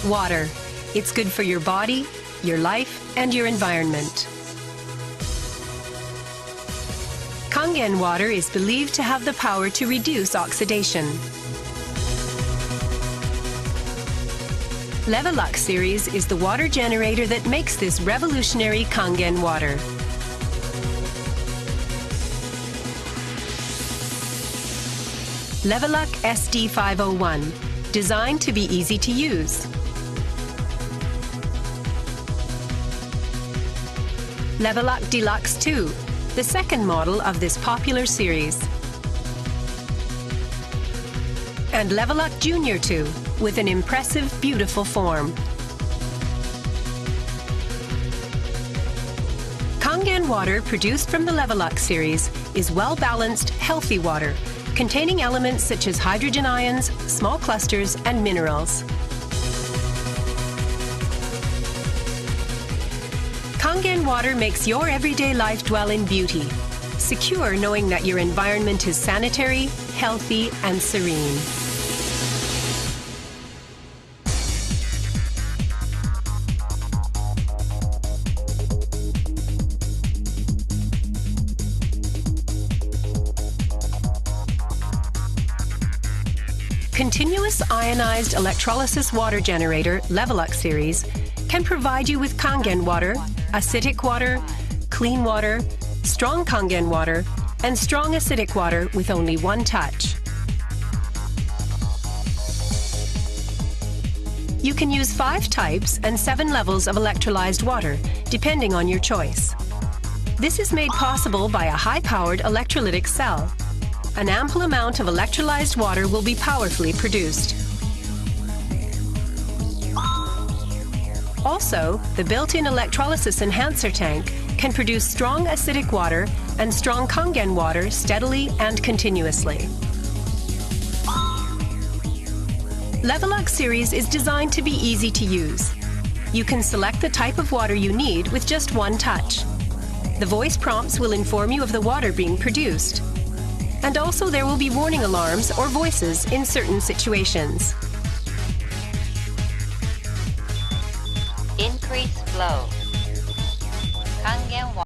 Water. It's good for your body, your life, and your environment. Kangen water is believed to have the power to reduce oxidation. Levelux series is the water generator that makes this revolutionary Kangen water. Levelux SD501, designed to be easy to use. Levelux Deluxe 2, the second model of this popular series. And Levelux Junior 2, with an impressive, beautiful form. Kangen water produced from the Levelux series is well-balanced, healthy water, containing elements such as hydrogen ions, small clusters, and minerals. Kangen water makes your everyday life dwell in beauty, secure knowing that your environment is sanitary, healthy, and serene. Continuous ionized electrolysis water generator Levelux series can provide you with Kangen water, acidic water, clean water, strong Kangen water, and strong acidic water with only one touch. You can use 5 types and 7 levels of electrolyzed water, depending on your choice. This is made possible by a high-powered electrolytic cell. An ample amount of electrolyzed water will be powerfully produced. Also, the built-in electrolysis enhancer tank can produce strong acidic water and strong Kangen water steadily and continuously. Levelux series is designed to be easy to use. You can select the type of water you need with just one touch. The voice prompts will inform you of the water being produced. And also there will be warning alarms or voices in certain situations. Increase flow.